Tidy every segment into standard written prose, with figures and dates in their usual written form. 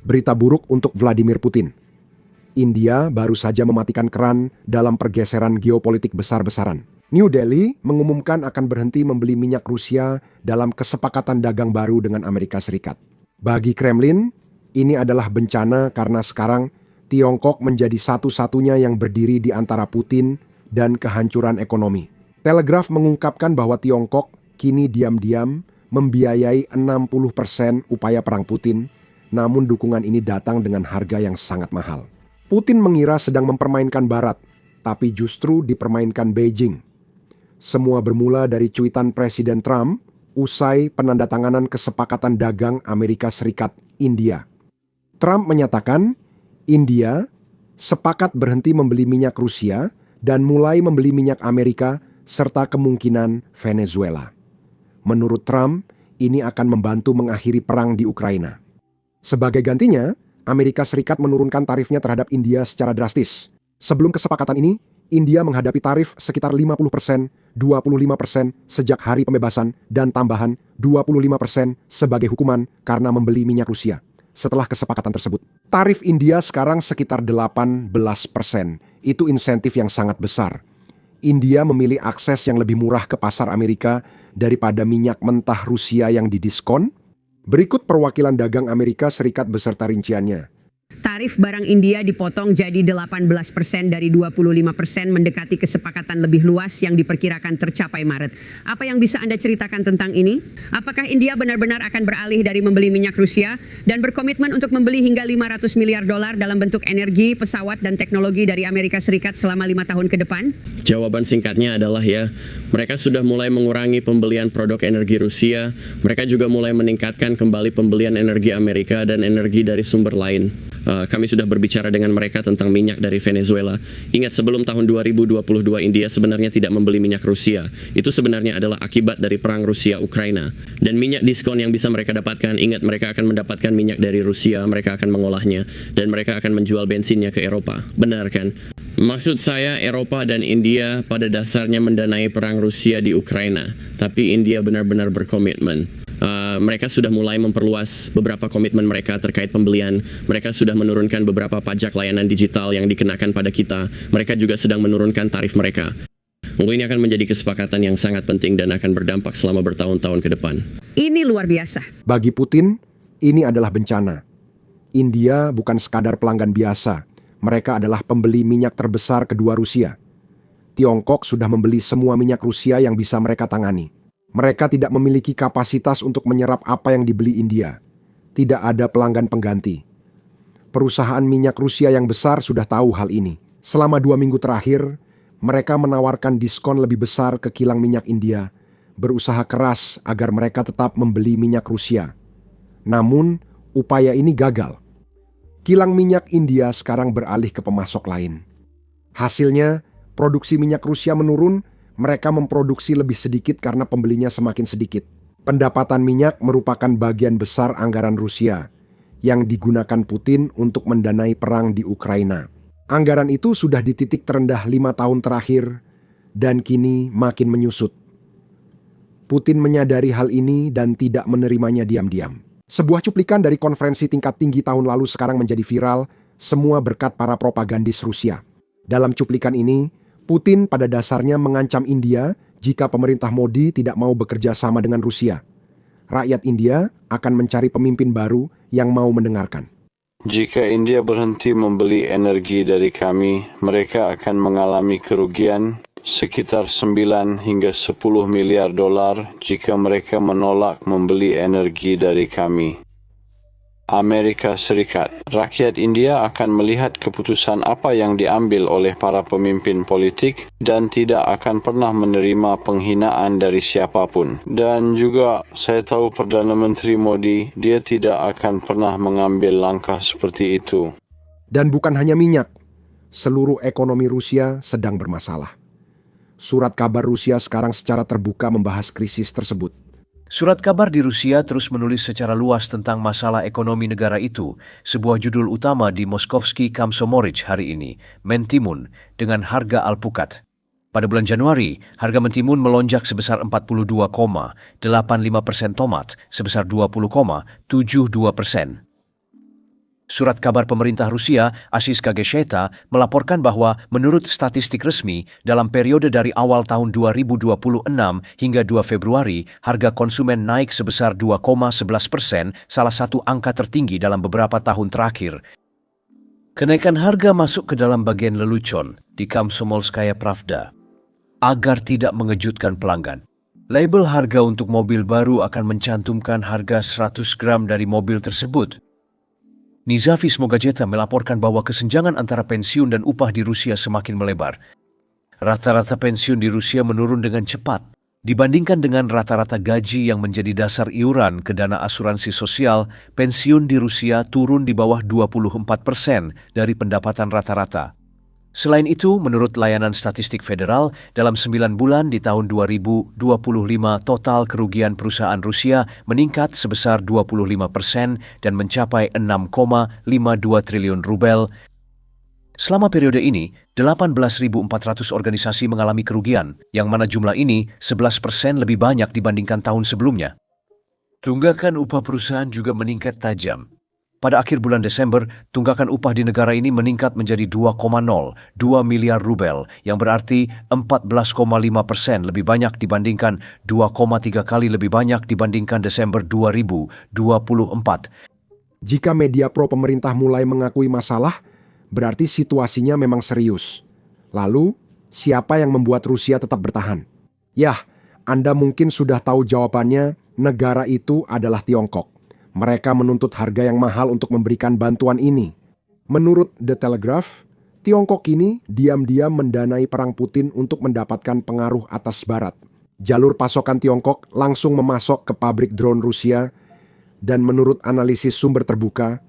Berita buruk untuk Vladimir Putin. India baru saja mematikan keran dalam pergeseran geopolitik besar-besaran. New Delhi mengumumkan akan berhenti membeli minyak Rusia dalam kesepakatan dagang baru dengan Amerika Serikat. Bagi Kremlin, ini adalah bencana karena sekarang Tiongkok menjadi satu-satunya yang berdiri di antara Putin dan kehancuran ekonomi. Telegraph mengungkapkan bahwa Tiongkok kini diam-diam membiayai 60% upaya perang Putin, namun dukungan ini datang dengan harga yang sangat mahal. Putin mengira sedang mempermainkan Barat, tapi justru dipermainkan Beijing. Semua bermula dari cuitan Presiden Trump usai penandatanganan kesepakatan dagang Amerika Serikat-India. Trump menyatakan India sepakat berhenti membeli minyak Rusia dan mulai membeli minyak Amerika serta kemungkinan Venezuela. Menurut Trump, ini akan membantu mengakhiri perang di Ukraina. Sebagai gantinya, Amerika Serikat menurunkan tarifnya terhadap India secara drastis. Sebelum kesepakatan ini, India menghadapi tarif sekitar 50%, 25% sejak hari pembebasan, dan tambahan 25% sebagai hukuman karena membeli minyak Rusia. Setelah kesepakatan tersebut, tarif India sekarang sekitar 18%. Itu insentif yang sangat besar. India memilih akses yang lebih murah ke pasar Amerika daripada minyak mentah Rusia yang didiskon. Berikut perwakilan dagang Amerika Serikat beserta rinciannya. Tarif barang India dipotong jadi 18% dari 25% mendekati kesepakatan lebih luas yang diperkirakan tercapai Maret. Apa yang bisa Anda ceritakan tentang ini? Apakah India benar-benar akan beralih dari membeli minyak Rusia dan berkomitmen untuk membeli hingga $500 miliar dalam bentuk energi, pesawat, dan teknologi dari Amerika Serikat selama 5 tahun ke depan? Jawaban singkatnya adalah ya, mereka sudah mulai mengurangi pembelian produk energi Rusia, mereka juga mulai meningkatkan kembali pembelian energi Amerika dan energi dari sumber lain. Kami sudah berbicara dengan mereka tentang minyak dari Venezuela. Ingat, sebelum tahun 2022 India sebenarnya tidak membeli minyak Rusia. Itu sebenarnya adalah akibat dari perang Rusia-Ukraina. Dan minyak diskon yang bisa mereka dapatkan, ingat, mereka akan mendapatkan minyak dari Rusia, mereka akan mengolahnya, dan mereka akan menjual bensinnya ke Eropa. Benar kan? Maksud saya, Eropa dan India pada dasarnya mendanai perang Rusia di Ukraina. Tapi India benar-benar berkomitmen. Mereka sudah mulai memperluas beberapa komitmen mereka terkait pembelian. Mereka sudah menurunkan beberapa pajak layanan digital yang dikenakan pada kita. Mereka juga sedang menurunkan tarif mereka. Mungkin ini akan menjadi kesepakatan yang sangat penting dan akan berdampak selama bertahun-tahun ke depan. Ini luar biasa. Bagi Putin, ini adalah bencana. India bukan sekadar pelanggan biasa. Mereka adalah pembeli minyak terbesar kedua Rusia. Tiongkok sudah membeli semua minyak Rusia yang bisa mereka tangani. Mereka tidak memiliki kapasitas untuk menyerap apa yang dibeli India. Tidak ada pelanggan pengganti. Perusahaan minyak Rusia yang besar sudah tahu hal ini. Selama 2 minggu terakhir, mereka menawarkan diskon lebih besar ke kilang minyak India, berusaha keras agar mereka tetap membeli minyak Rusia. Namun, upaya ini gagal. Kilang minyak India sekarang beralih ke pemasok lain. Hasilnya, produksi minyak Rusia menurun. Mereka memproduksi lebih sedikit karena pembelinya semakin sedikit. Pendapatan minyak merupakan bagian besar anggaran Rusia yang digunakan Putin untuk mendanai perang di Ukraina. Anggaran itu sudah di titik terendah 5 tahun terakhir dan kini makin menyusut. Putin menyadari hal ini dan tidak menerimanya diam-diam. Sebuah cuplikan dari konferensi tingkat tinggi tahun lalu sekarang menjadi viral, semua berkat para propagandis Rusia. Dalam cuplikan ini, Putin pada dasarnya mengancam India jika pemerintah Modi tidak mau bekerja sama dengan Rusia. Rakyat India akan mencari pemimpin baru yang mau mendengarkan. Jika India berhenti membeli energi dari kami, mereka akan mengalami kerugian sekitar 9 hingga 10 miliar dolar jika mereka menolak membeli energi dari kami. Amerika Serikat. Rakyat India akan melihat keputusan apa yang diambil oleh para pemimpin politik dan tidak akan pernah menerima penghinaan dari siapapun. Dan juga saya tahu Perdana Menteri Modi, dia tidak akan pernah mengambil langkah seperti itu. Dan bukan hanya minyak, seluruh ekonomi Rusia sedang bermasalah. Surat kabar Rusia sekarang secara terbuka membahas krisis tersebut. Surat kabar di Rusia terus menulis secara luas tentang masalah ekonomi negara itu, sebuah judul utama di Moskovsky Komsomolets hari ini, mentimun, dengan harga alpukat. Pada bulan Januari, harga mentimun melonjak sebesar 42,85%, tomat sebesar 20,72%. Surat kabar pemerintah Rusia, Ashiska Gesheta, melaporkan bahwa menurut statistik resmi, dalam periode dari awal tahun 2026 hingga 2 Februari, harga konsumen naik sebesar 2,11%, salah satu angka tertinggi dalam beberapa tahun terakhir. Kenaikan harga masuk ke dalam bagian lelucon di Komsomolskaya Pravda agar tidak mengejutkan pelanggan. Label harga untuk mobil baru akan mencantumkan harga 100 gram dari mobil tersebut. Nizafis Mogajeta melaporkan bahwa kesenjangan antara pensiun dan upah di Rusia semakin melebar. Rata-rata pensiun di Rusia menurun dengan cepat dibandingkan dengan rata-rata gaji yang menjadi dasar iuran ke dana asuransi sosial. Pensiun di Rusia turun di bawah 24% dari pendapatan rata-rata. Selain itu, menurut Layanan Statistik Federal, dalam 9 bulan di tahun 2025 total kerugian perusahaan Rusia meningkat sebesar 25% dan mencapai 6,52 triliun rubel. Selama periode ini, 18.400 organisasi mengalami kerugian, yang mana jumlah ini 11% lebih banyak dibandingkan tahun sebelumnya. Tunggakan upah perusahaan juga meningkat tajam. Pada akhir bulan Desember, tunggakan upah di negara ini meningkat menjadi 2,02 miliar rubel, yang berarti 14,5% lebih banyak dibandingkan 2,3 kali lebih banyak dibandingkan Desember 2024. Jika media pro pemerintah mulai mengakui masalah, berarti situasinya memang serius. Lalu, siapa yang membuat Rusia tetap bertahan? Yah, Anda mungkin sudah tahu jawabannya, negara itu adalah Tiongkok. Mereka menuntut harga yang mahal untuk memberikan bantuan ini. Menurut The Telegraph, Tiongkok ini diam-diam mendanai perang Putin untuk mendapatkan pengaruh atas Barat. Jalur pasokan Tiongkok langsung memasok ke pabrik drone Rusia, dan menurut analisis sumber terbuka,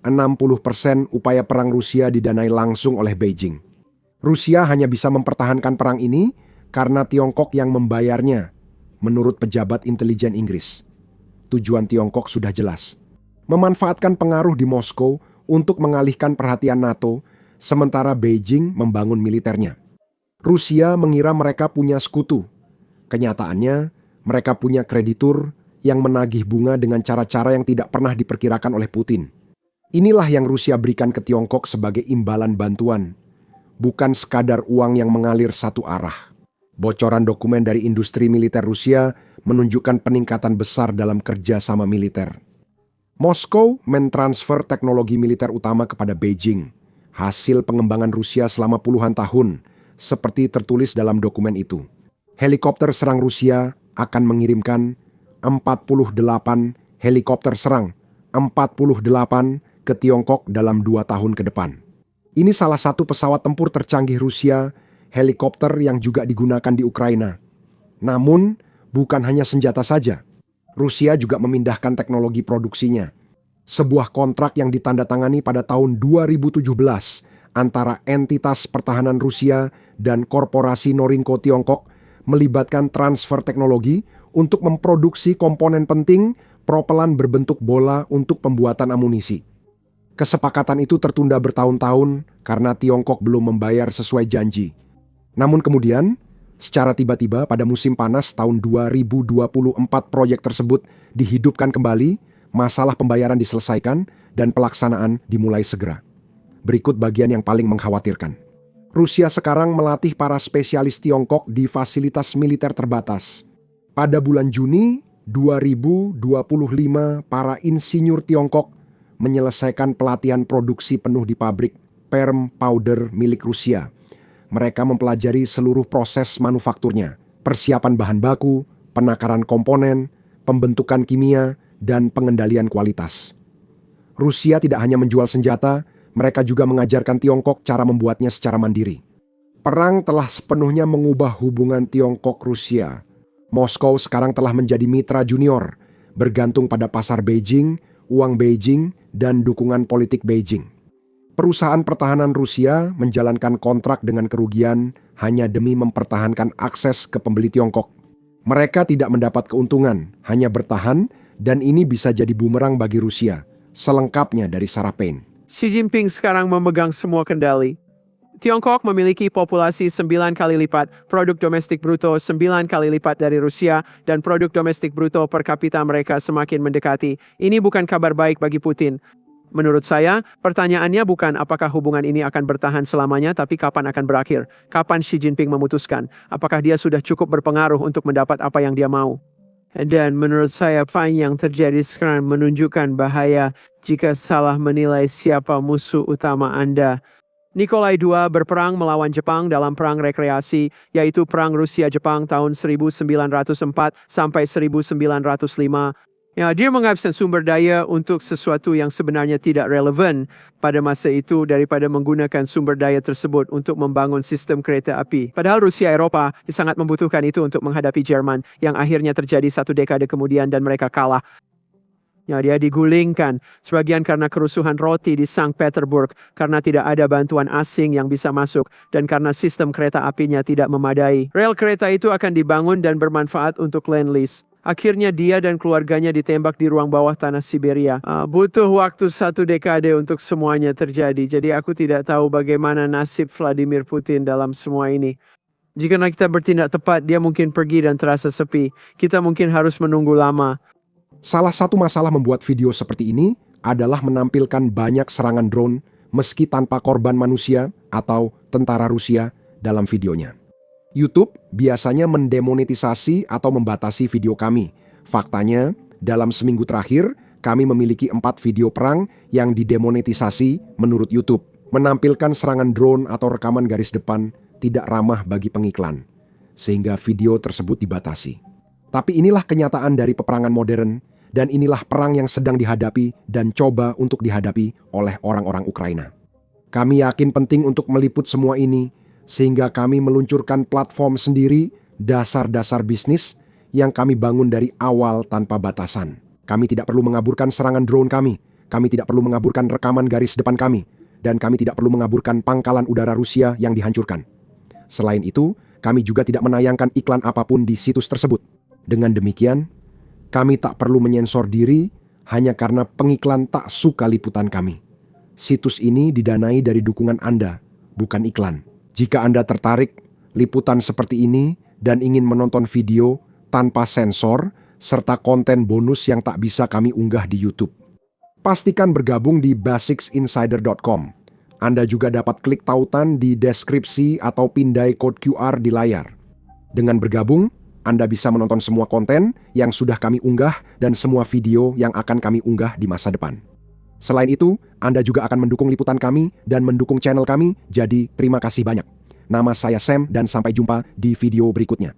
60% upaya perang Rusia didanai langsung oleh Beijing. Rusia hanya bisa mempertahankan perang ini karena Tiongkok yang membayarnya, menurut pejabat intelijen Inggris. Tujuan Tiongkok sudah jelas. Memanfaatkan pengaruh di Moskow untuk mengalihkan perhatian NATO, sementara Beijing membangun militernya. Rusia mengira mereka punya sekutu. Kenyataannya, mereka punya kreditur yang menagih bunga dengan cara-cara yang tidak pernah diperkirakan oleh Putin. Inilah yang Rusia berikan ke Tiongkok sebagai imbalan bantuan, bukan sekadar uang yang mengalir satu arah. Bocoran dokumen dari industri militer Rusia menunjukkan peningkatan besar dalam kerjasama militer. Moskow mentransfer teknologi militer utama kepada Beijing, hasil pengembangan Rusia selama puluhan tahun, seperti tertulis dalam dokumen itu. Helikopter serang Rusia akan mengirimkan 48 helikopter serang, 48 ke Tiongkok dalam 2 tahun ke depan. Ini salah satu pesawat tempur tercanggih Rusia, helikopter yang juga digunakan di Ukraina. Namun, bukan hanya senjata saja. Rusia juga memindahkan teknologi produksinya. Sebuah kontrak yang ditandatangani pada tahun 2017 antara entitas pertahanan Rusia dan korporasi Norinco Tiongkok melibatkan transfer teknologi untuk memproduksi komponen penting propelan berbentuk bola untuk pembuatan amunisi. Kesepakatan itu tertunda bertahun-tahun karena Tiongkok belum membayar sesuai janji. Namun kemudian, secara tiba-tiba pada musim panas tahun 2024 proyek tersebut dihidupkan kembali, masalah pembayaran diselesaikan, dan pelaksanaan dimulai segera. Berikut bagian yang paling mengkhawatirkan. Rusia sekarang melatih para spesialis Tiongkok di fasilitas militer terbatas. Pada bulan Juni 2025, para insinyur Tiongkok menyelesaikan pelatihan produksi penuh di pabrik Perm Powder milik Rusia. Mereka mempelajari seluruh proses manufakturnya, persiapan bahan baku, penakaran komponen, pembentukan kimia, dan pengendalian kualitas. Rusia tidak hanya menjual senjata, mereka juga mengajarkan Tiongkok cara membuatnya secara mandiri. Perang telah sepenuhnya mengubah hubungan Tiongkok-Rusia. Moskow sekarang telah menjadi mitra junior, bergantung pada pasar Beijing, uang Beijing, dan dukungan politik Beijing. Perusahaan pertahanan Rusia menjalankan kontrak dengan kerugian hanya demi mempertahankan akses ke pembeli Tiongkok. Mereka tidak mendapat keuntungan, hanya bertahan, dan ini bisa jadi bumerang bagi Rusia, selengkapnya dari Sarah Payne. Xi Jinping sekarang memegang semua kendali. Tiongkok memiliki populasi 9 kali lipat, produk domestik bruto 9 kali lipat dari Rusia, dan produk domestik bruto per kapita mereka semakin mendekati. Ini bukan kabar baik bagi Putin. Menurut saya, pertanyaannya bukan apakah hubungan ini akan bertahan selamanya, tapi kapan akan berakhir. Kapan Xi Jinping memutuskan? Apakah dia sudah cukup berpengaruh untuk mendapat apa yang dia mau? Dan menurut saya, apa yang terjadi sekarang menunjukkan bahaya jika salah menilai siapa musuh utama Anda. Nikolai II berperang melawan Jepang dalam perang rekreasi, yaitu Perang Rusia-Jepang tahun 1904 sampai 1905. Ya, dia menghabiskan sumber daya untuk sesuatu yang sebenarnya tidak relevan pada masa itu daripada menggunakan sumber daya tersebut untuk membangun sistem kereta api. Padahal Rusia Eropa sangat membutuhkan itu untuk menghadapi Jerman yang akhirnya terjadi 1 dekade kemudian dan mereka kalah. Ya, dia digulingkan, sebagian karena kerusuhan roti di Sankt Petersburg, karena tidak ada bantuan asing yang bisa masuk, dan karena sistem kereta apinya tidak memadai. Rel kereta itu akan dibangun dan bermanfaat untuk Lend-Lease. Akhirnya dia dan keluarganya ditembak di ruang bawah tanah Siberia. Butuh waktu 1 dekade untuk semuanya terjadi. Jadi aku tidak tahu bagaimana nasib Vladimir Putin dalam semua ini. Jika kita bertindak tepat, dia mungkin pergi dan terasa sepi. Kita mungkin harus menunggu lama. Salah satu masalah membuat video seperti ini adalah menampilkan banyak serangan drone meski tanpa korban manusia atau tentara Rusia dalam videonya. YouTube biasanya mendemonetisasi atau membatasi video kami. Faktanya, dalam seminggu terakhir, kami memiliki 4 video perang yang didemonetisasi menurut YouTube. Menampilkan serangan drone atau rekaman garis depan tidak ramah bagi pengiklan, sehingga video tersebut dibatasi. Tapi inilah kenyataan dari peperangan modern, dan inilah perang yang sedang dihadapi dan coba untuk dihadapi oleh orang-orang Ukraina. Kami yakin penting untuk meliput semua ini, sehingga kami meluncurkan platform sendiri, dasar-dasar bisnis yang kami bangun dari awal tanpa batasan. Kami tidak perlu mengaburkan serangan drone kami tidak perlu mengaburkan rekaman garis depan kami, dan kami tidak perlu mengaburkan pangkalan udara Rusia yang dihancurkan. Selain itu, kami juga tidak menayangkan iklan apapun di situs tersebut. Dengan demikian, kami tak perlu menyensor diri hanya karena pengiklan tak suka liputan kami. Situs ini didanai dari dukungan Anda, bukan iklan. Jika Anda tertarik liputan seperti ini dan ingin menonton video tanpa sensor serta konten bonus yang tak bisa kami unggah di YouTube, pastikan bergabung di basicsinsider.com. Anda juga dapat klik tautan di deskripsi atau pindai kode QR di layar. Dengan bergabung, Anda bisa menonton semua konten yang sudah kami unggah dan semua video yang akan kami unggah di masa depan. Selain itu, Anda juga akan mendukung liputan kami dan mendukung channel kami, jadi terima kasih banyak. Nama saya Sam dan sampai jumpa di video berikutnya.